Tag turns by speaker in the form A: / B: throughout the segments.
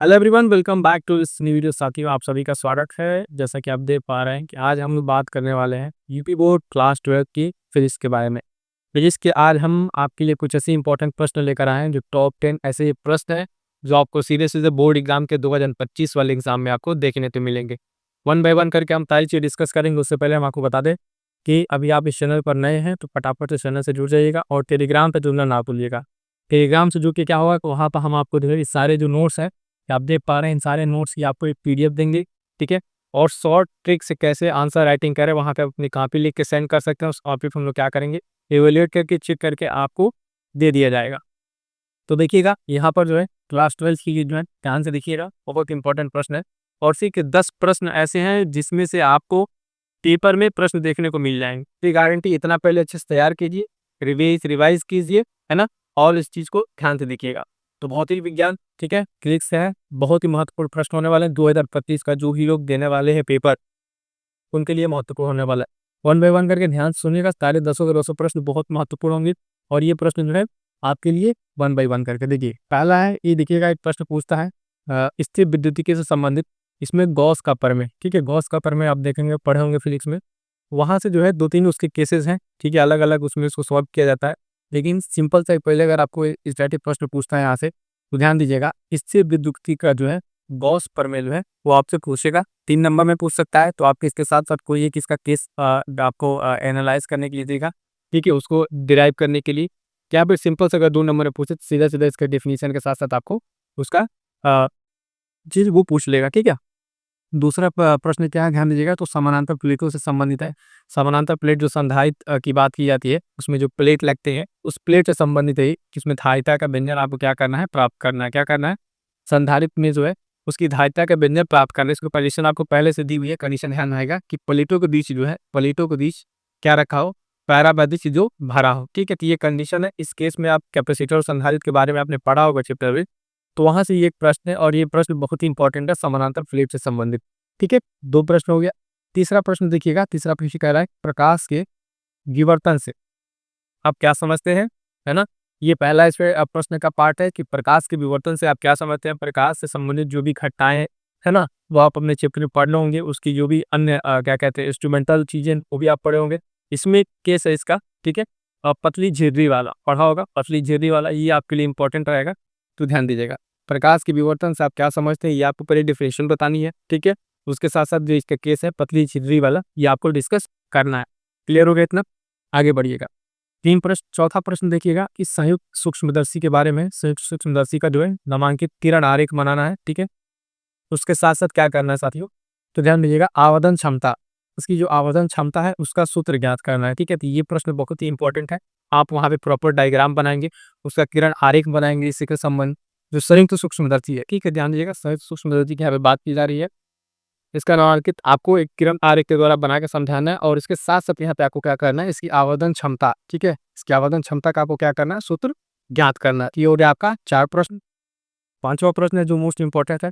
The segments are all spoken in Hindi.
A: Hello everyone, welcome back to इस न्यू वीडियो। साथियों, आप सभी का स्वागत है। जैसा कि आप देख पा रहे हैं कि आज हम लोग बात करने वाले हैं यूपी बोर्ड क्लास 12 की फिजिक्स के बारे में। फिजिक्स के आज हम आपके लिए कुछ ऐसे इंपॉर्टेंट प्रश्न लेकर आए हैं जो टॉप 10 ऐसे प्रश्न हैं जो आपको सीधे सीधे बोर्ड एग्जाम के 2025 वाले एग्जाम में आपको देखने को मिलेंगे। वन बाय वन करके हम सारी चीज़ डिस्कस करेंगे। उससे पहले हम आपको बता दें कि अभी आप इस चैनल पर नए हैं तो फटाफट से चैनल से जुड़ जाइएगा और टेलीग्राम पर जुड़ना ना भूलिएगा। टेलीग्राम से जुड़ के क्या होगा कि वहाँ पर हम आपको जो है सारे जो नोट्स हैं कि आप देख पा रहे हैं, इन सारे नोट्स की आपको एक पीडीएफ देंगे, ठीक है। और शॉर्ट ट्रिक से कैसे आंसर राइटिंग करें वहाँ पे अपनी कॉपी लिख के सेंड कर सकते हैं। उस कॉपी पे हम लोग क्या करेंगे, एवेल्यूएट करके चेक करके आपको दे दिया जाएगा। तो देखिएगा यहाँ पर जो है क्लास 12 की जो है ध्यान से देखिएगा, बहुत इंपॉर्टेंट प्रश्न है। और सी के 10 प्रश्न ऐसे हैं जिसमें से आपको पेपर में प्रश्न देखने को मिल जाएंगे। तो गारंटी इतना पहले अच्छे से तैयार कीजिए, रिवाइज कीजिए, है ना। और इस चीज़ को ध्यान से देखिएगा। तो भौतिक विज्ञान, ठीक है, फिजिक्स से है, बहुत ही महत्वपूर्ण प्रश्न होने वाले हैं 2025 का। जो ही लोग देने वाले हैं पेपर, उनके लिए महत्वपूर्ण होने वाला है। वन बाय वन करके ध्यान से सुनिएगा, सारे 10 के 200 प्रश्न बहुत महत्वपूर्ण होंगे। और ये प्रश्न जो है आपके लिए वन बाय वन करके देखिए। पहला है, ये देखिएगा, एक प्रश्न पूछता है स्थिर विद्युतिकी से संबंधित। इसमें गॉस का प्रमेय, ठीक है, गॉस का प्रमेय आप देखेंगे, पढ़े होंगे फिजिक्स में। वहाँ से जो है 2-3 उसके केसेस हैं, ठीक है, अलग अलग उसमें उसको सॉल्व किया जाता है। लेकिन सिंपल सा पहले अगर आपको स्टैटिक प्रश्न पूछता है यहाँ से, तो ध्यान दीजिएगा, इससे विद्युत का जो है गॉस प्रमेय जो है वो आपसे पूछेगा। 3 नंबर में पूछ सकता है, तो आपके इसके साथ साथ कोई एक इसका केस आपको एनालाइज करने के लिए देगा, ठीक है, उसको डिराइव करने के लिए। क्या फिर सिंपल से अगर 2 नंबर में पूछे, सीधा सीधा इसका डेफिनेशन के साथ साथ आपको उसका चीज वो पूछ लेगा, ठीक है। दूसरा प्रश्न क्या है, ध्यान दीजिएगा, तो समानांतर प्लेटों से संबंधित है। समानांतर प्लेट जो संधारित की बात की जाती है, उसमें जो प्लेट लगते हैं उस प्लेट से संबंधित है कि उसमें धारिता का व्यंजन आपको क्या करना है, प्राप्त करना है। क्या करना है, संधारित में जो है उसकी धारिता का व्यंजन प्राप्त करना है। इसकी कंडीशन आपको पहले से दी हुई है। कंडीशन ध्यान आएगा कि प्लेटों के बीच जो है, प्लेटों के बीच क्या रखा हो, पैराबैधिक जो भरा हो, ठीक है। तो ये कंडीशन है। इस केस में आप कैपेसिटर और संधारित के बारे में आपने पढ़ा होगा चैप्टर में, तो वहां से ये एक प्रश्न है और ये प्रश्न बहुत ही इंपॉर्टेंट है, समानांतर प्लेट से संबंधित, ठीक है। 2 प्रश्न हो गया। तीसरा प्रश्न देखिएगा, तीसरा प्रश्न कह रहा है प्रकाश के विवर्तन से आप क्या समझते हैं, है ना। ये पहला इस पे प्रश्न का पार्ट है कि प्रकाश के विवर्तन से आप क्या समझते हैं। प्रकाश से संबंधित जो भी घटनाएं हैं, है ना, वो आप अपने चैप्टर में पढ़ होंगे। उसकी जो भी अन्य क्या कहते हैं इंस्ट्रूमेंटल चीजें, वो भी आप पढ़े होंगे। इसमें केस है इसका, ठीक है। पतली झिर्री वाला पढ़ा होगा, पतली झिर्री वाला, ये आपके लिए इंपॉर्टेंट रहेगा, तो ध्यान दीजिएगा। प्रकाश के विवर्तन से आप क्या समझते हैं, ये आपको पहले डिफिनेशन बतानी है, ठीक है। उसके साथ साथ जो इसका केस है पतली झिर्री वाला, ये आपको डिस्कस करना है। क्लियर हो गया इतना, आगे बढ़िएगा। 3 प्रश्न, चौथा प्रश्न देखिएगा कि संयुक्त सूक्ष्मदर्शी के बारे में। संयुक्त सूक्ष्मदर्शी का जो है नामांकित किरण आरेख बनाना है, ठीक है। उसके साथ साथ क्या करना है साथियों, तो ध्यान दीजिएगा, आवर्धन क्षमता, उसकी जो आवर्धन क्षमता है उसका सूत्र ज्ञात करना है, ठीक है। तो ये प्रश्न बहुत ही इंपॉर्टेंट है। आप वहाँ पे प्रॉपर डायग्राम बनाएंगे, उसका किरण आरेख बनाएंगे, इसी के संबंध जो संयुक्त सूक्ष्मदर्शी है, ठीक है। ध्यान दीजिएगा, संयुक्त सूक्ष्मदर्शी की यहाँ पे बात की जा रही है। इसका नामांकित आपको एक किरण आरेख के द्वारा बना के समझाना है और इसके साथ साथ यहाँ पे आपको क्या करना है, इसकी आवर्धन क्षमता, ठीक है, इसकी आवर्धन क्षमता का आपको क्या करना है, सूत्र ज्ञात करना है। ये हो गया आपका 4 प्रश्न। 5वां प्रश्न है जो मोस्ट इंपॉर्टेंट है,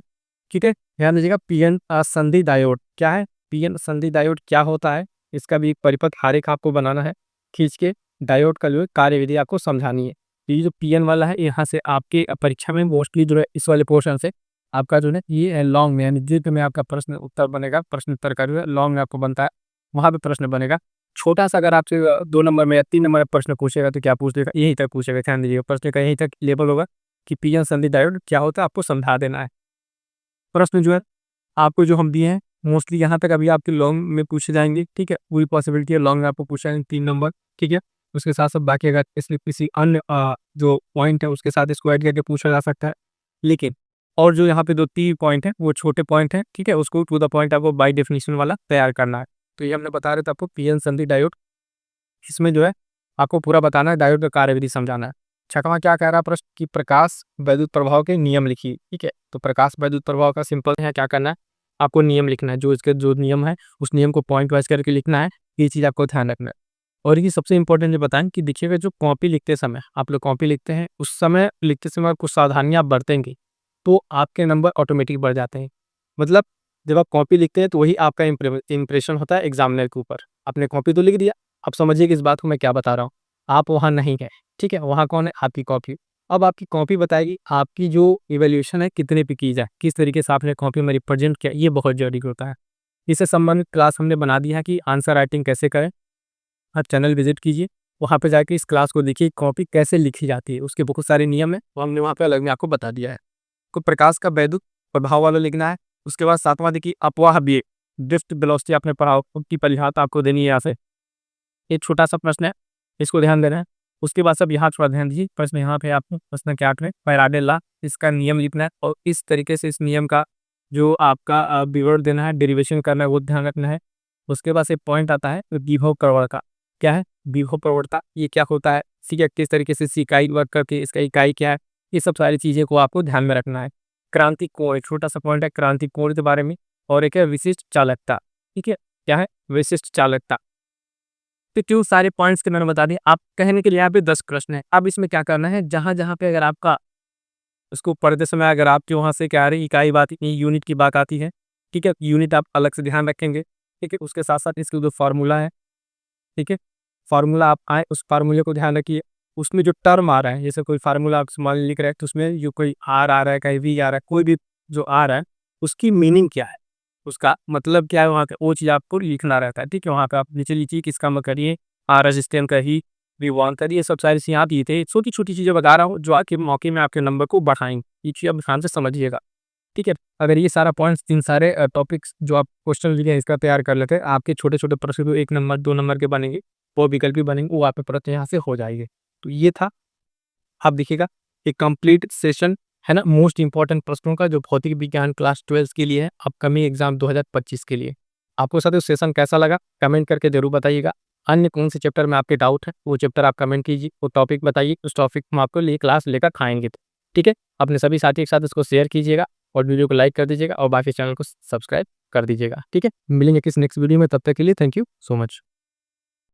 A: ठीक है। ध्यान दीजिएगा, पीएन संधि डायोड क्या है। पीएन संधि डायोड क्या होता है, इसका भी एक परिपथ आरेख आपको बनाना है, खींच के डायोड का जो है कार्यविधि आपको समझानी है। तो ये जो पीएन वाला है, यहाँ से आपके परीक्षा में मोस्टली जो है इस वाले पोर्शन से आपका जो है ये लॉन्ग में, यानी दीर्घ में आपका प्रश्न उत्तर बनेगा। प्रश्न उत्तर का जो है लॉन्ग में आपको बनता है, वहाँ पे प्रश्न बनेगा। छोटा सा अगर आपसे 2 नंबर में या 3 नंबर में प्रश्न पूछेगा तो क्या पूछ लेगा, यहीं तक पूछेगा। ध्यान दीजिएगा, प्रश्न का यहीं तक लेवल होगा कि पीएन संधि डायोड क्या होता है, आपको समझा देना है। प्रश्न जो है आपको जो हम दिए हैं मोस्टली यहाँ तक अभी आपके लॉन्ग में पूछे जाएंगे, ठीक है। पूरी पॉसिबिलिटी है लॉन्ग में आपको पूछा जाएंगे 3 नंबर, ठीक है। उसके साथ साथ बाकी अगर इसलिए किसी अन्य जो पॉइंट है उसके साथ इसको ऐड करके पूछा जा सकता है। लेकिन और जो यहाँ पे 2-3 पॉइंट है वो छोटे पॉइंट है, ठीक है, उसको टू द पॉइंट आपको बाई डेफिनेशन वाला तैयार करना है। तो ये हमने बता रहे थे आपको पीएन संधि डायोड, इसमें जो है आपको पूरा बताना है, डायोड का कार्यविधि समझाना है। 6वां क्या कह रहा है प्रश्न कि प्रकाश वैद्युत प्रभाव के नियम लिखिए, ठीक है। तो प्रकाश वैद्युत प्रभाव का सिंपल है, क्या करना है, आपको नियम लिखना है। जो इसके जो नियम है उस नियम को पॉइंट वाइज करके लिखना है, ये चीज़ आपको ध्यान रखना है। और ये सबसे इंपॉर्टेंट ये बताएं कि देखिएगा, जो कॉपी लिखते समय आप लोग कॉपी लिखते हैं, उस समय लिखते समय कुछ सावधानियां आप बरतेंगे तो आपके नंबर ऑटोमेटिक बढ़ जाते हैं। मतलब जब आप कॉपी लिखते हैं तो वही आपका इंप्रेशन होता है एग्जामिनर के ऊपर। आपने कॉपी तो लिख दिया, अब समझिए कि इस बात को मैं क्या बता रहा हूँ। आप वहाँ नहीं गए, ठीक है, वहाँ कौन है, आपकी कॉपी। अब आपकी कॉपी बताएगी आपकी जो इवैल्यूएशन है कितने पे की जाए, किस तरीके से आपने कॉपी में रिप्रेजेंट किया, ये बहुत ज़रूरी होता है। इससे संबंधित क्लास हमने बना दी है कि आंसर राइटिंग कैसे करें। आप चैनल विजिट कीजिए, वहाँ पे जाके इस क्लास को देखिए कॉपी कैसे लिखी जाती है, उसके बहुत सारे नियम है, वो हमने वहाँ पे अलग में आपको बता दिया है। को प्रकाश का वैद्युत प्रभाव वाला लिखना है। उसके बाद 7वां देखिए अपवाह वेग, ड्रिफ्ट वेलोसिटी आपने पढ़ा हो, उसकी परिभाषा आपको देनी है यहाँ से। एक छोटा-सा प्रश्न है, इसको ध्यान देना है। उसके बाद सब यहाँ थोड़ा ध्यान दीजिए, प्रश्न यहाँ पे आपको प्रश्न के 8वें फैराडे लॉ, इसका नियम लिखना है और इस तरीके से इस नियम का जो आपका विवरण देना है, डेरिवेशन करना है, वो ध्यान रखना है। उसके बाद एक पॉइंट आता है विभव प्रवणता। क्या है विभव प्रवणता? ये क्या होता है? ठीक है, किस तरीके से इसकी इकाई वर्क करती है, इसका इकाई क्या है? ये सब सारी चीज़ें को आपको ध्यान में रखना है। क्रांति कोण, एक छोटा-सा पॉइंट है क्रांति कोण के बारे में और एक है विशिष्ट चालकता। ठीक है, क्या है? विशिष्ट चालकता। तो क्यों सारे पॉइंट्स के मैंने बता दिए। आप कहने के लिए यहाँ पे 10 प्रश्न है। अब इसमें क्या करना है, जहाँ-जहाँ पे अगर आपका उसको पढ़ते समय अगर आपके वहाँ से क्या आ रही इकाई बात यूनिट की बात आती है, ठीक है? यूनिट आप अलग से ध्यान रखेंगे, ठीक है? उसके साथ-साथ इसके जो फ़ॉर्मूला है, ठीक है? फ़ॉर्मूला आप आए उस फ़ॉर्मूले को ध्यान रखिए। उसमें जो टर्म आ रहा है, जैसे कोई फ़ॉर्मूला आप मान लिख रहे हैं, तो उसमें जो कोई आर आ रहा है, कहीं वी आ रहा है, कोई भी जो आ रहा है, उसकी मीनिंग क्या है? उसका मतलब क्या है वहाँ पे, वो चीज़ आपको लिखना रहता है, ठीक है? वहाँ पे आप नीचे लिखिए किसका म करिए, आर रेजिस्टेंस का ही विभवांतर, ये सब सारी चीज़ें आप लिखिए। छोटी-छोटी चीज़ें बता रहा हूँ, जो आपके मौके में आपके नंबर को बढ़ाएँगी। ये चीज़ आप ध्यान से समझिएगा, ठीक है? अगर ये सारा पॉइंट्स, इन सारे टॉपिक्स जो आप क्वेश्चन लिखे हैं, इसका तैयार कर लेते हैं, आपके छोटे-छोटे प्रश्न जो 1 नंबर, 2 नंबर के बनेंगे, वो विकल्प भी बनेंगे, वो आपके प्रश्न यहाँ से हो जाएँगे। तो ये था, आप देखिएगा एक कंप्लीट सेशन है ना, मोस्ट इंपॉर्टेंट प्रश्नों का जो भौतिक विज्ञान क्लास 12 के लिए है, अपकमिंग एग्जाम 2025 के लिए। आपको साथियों सेशन कैसा लगा कमेंट करके जरूर बताइएगा। अन्य कौन से चैप्टर में आपके डाउट है, वो चैप्टर आप कमेंट कीजिए, वो टॉपिक बताइए, उस टॉपिक हम आपको लिए क्लास लेकर खाएंगे। ठीक है, अपने सभी साथी के साथ इसको शेयर कीजिएगा और वीडियो को लाइक कर दीजिएगा और बाकी चैनल को सब्सक्राइब कर दीजिएगा। ठीक है, मिलेंगे किस नेक्स्ट वीडियो में, तब तक के लिए थैंक यू सो मच।